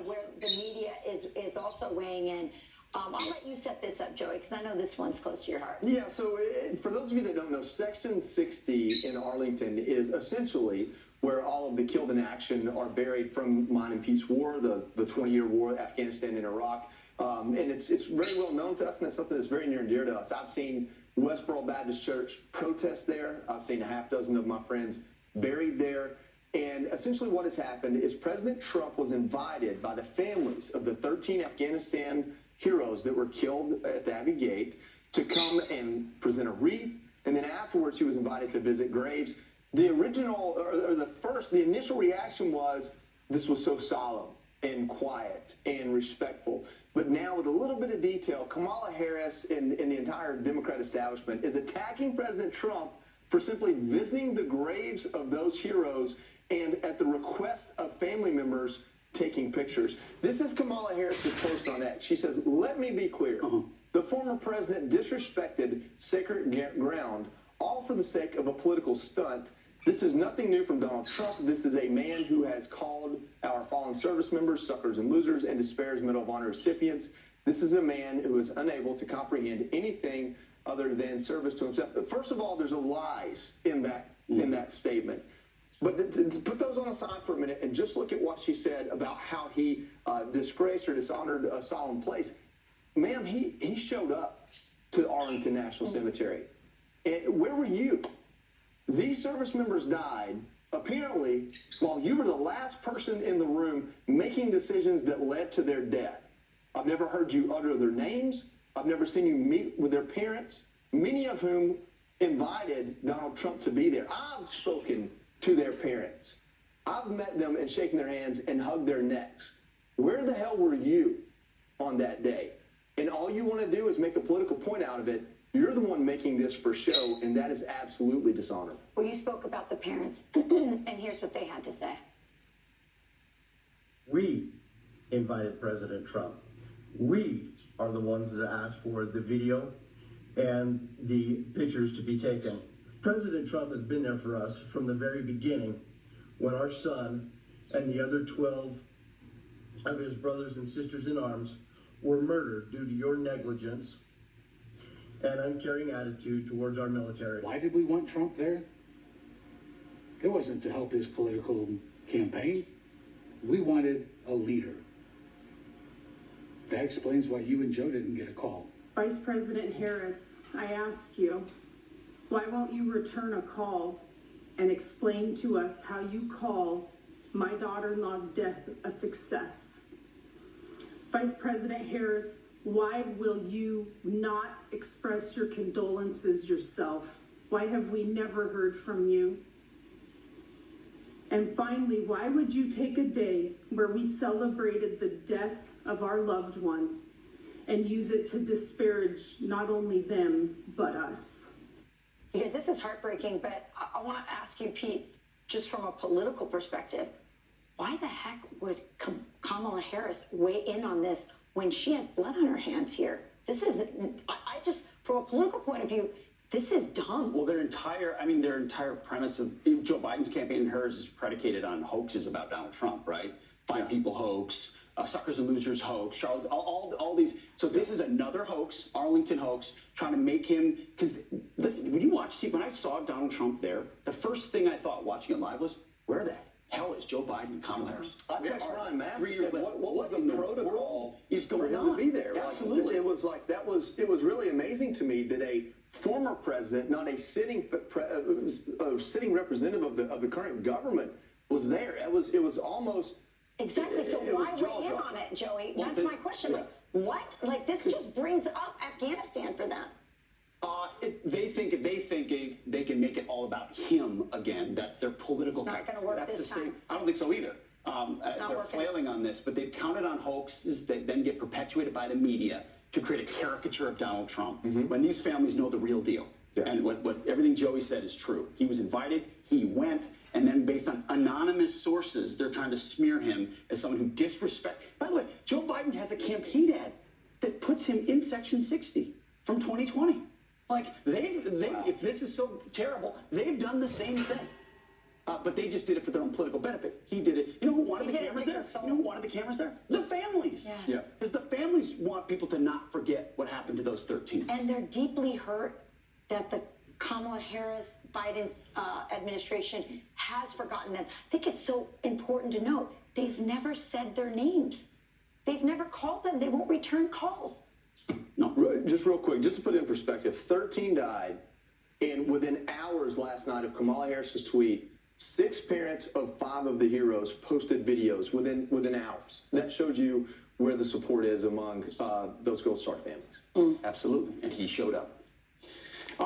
where the media is also weighing in. I'll let you set this up, Joey, because I know this one's close to your heart. Yeah, so for those of you that don't know, Section 60 in Arlington is essentially where all of the killed in action are buried from Mine and Pete's War, the 20-year war, Afghanistan and Iraq. And it's very well known to us, and it's something that's very near and dear to us. I've seen Westboro Baptist Church protest there. I've seen a half dozen of my friends buried there. And essentially what has happened is President Trump was invited by the families of the 13 Afghanistan heroes that were killed at the Abbey Gate to come and present a wreath. And then afterwards, he was invited to visit graves. The original, or the initial reaction was, this was so solemn and quiet and respectful. But now with a little bit of detail, Kamala Harris and the entire Democrat establishment is attacking President Trump for simply visiting the graves of those heroes and at the request of family members taking pictures. This is Kamala Harris's post on X. She says, let me be clear. The former president disrespected sacred ground, all for the sake of a political stunt. This is nothing new from Donald Trump. This is a man who has called our fallen service members suckers and losers and despairs Medal of Honor recipients. This is a man who is unable to comprehend anything other than service to himself. First of all, there's a lies in that statement. But to put those on the side for a minute and just look at what she said about how he disgraced or dishonored a solemn place. Ma'am, he showed up to Arlington National Cemetery. And where were you? These service members died, apparently, while you were the last person in the room making decisions that led to their death. I've never heard you utter their names. I've never seen you meet with their parents, many of whom invited Donald Trump to be there. I've spoken to their parents. I've met them and shaken their hands and hugged their necks. Where the hell were you on that day? And all you want to do is make a political point out of it. You're the one making this for show, and that is absolutely dishonorable. Well, you spoke about the parents, and here's what they had to say. We invited President Trump. We are the ones that asked for the video and the pictures to be taken. President Trump has been there for us from the very beginning when our son and the other 12 of his brothers and sisters in arms were murdered due to your negligence and uncaring attitude towards our military. Why did we want Trump there? It wasn't to help his political campaign. We wanted a leader. That explains why you and Joe didn't get a call. Vice President Harris, I ask you, why won't you return a call and explain to us how you call my daughter-in-law's death a success? Vice President Harris, why will you not express your condolences yourself? Why have we never heard from you? And finally, why would you take a day where we celebrated the death of our loved one and use it to disparage not only them, but us? Because this is heartbreaking, but I want to ask you, Pete, just from a political perspective, why the heck would Kamala Harris weigh in on this when she has blood on her hands here? This is, I just, from a political point of view, this is dumb. Well, their entire premise of Joe Biden's campaign and hers is predicated on hoaxes about Donald Trump, right? Fine people hoax, suckers and losers hoax, Charles, all these. So this is another hoax, Arlington hoax, trying to make him, because listen, when you watch TV, when I saw Donald Trump there, the first thing I thought watching it live was, where the hell is Joe Biden and Kamala Harris? I text Brian Massey, 3 years said, later, what was the protocol is for going him on to be there? Absolutely. Like, it was like, it was really amazing to me that a former president, not a sitting representative of the current government was there. It was almost... Exactly. So why weigh in on it, Joey? That's my question. Yeah. Like, what? Like, this just brings up Afghanistan for them. They think they can make it all about him again. That's their political. It's not going to work That's this the time. same. I don't think so either. They're working. flailing on this, but they've counted on hoaxes that then get perpetuated by the media to create a caricature of Donald Trump when these families know the real deal. Yeah. And what everything Joey said is true. He was invited, he went, and then based on anonymous sources, they're trying to smear him as someone who disrespects. By the way, Joe Biden has a campaign ad that puts him in Section 60 from 2020. Like, if this is so terrible, they've done the same thing. but they just did it for their own political benefit. He did it. You know who wanted He the did it cameras to there? console. You know who wanted the cameras there? The families. Yes. Yeah. Because the families want people to not forget what happened to those 13. And they're deeply hurt that the Kamala Harris Biden administration has forgotten them. I think it's so important to note they've never said their names. They've never called them. They won't return calls. Just real quick, just to put it in perspective, 13 died, and within hours last night of Kamala Harris's tweet, 6 parents of 5 of the heroes posted videos within hours. That shows you where the support is among those Gold Star families. Absolutely. And he showed up.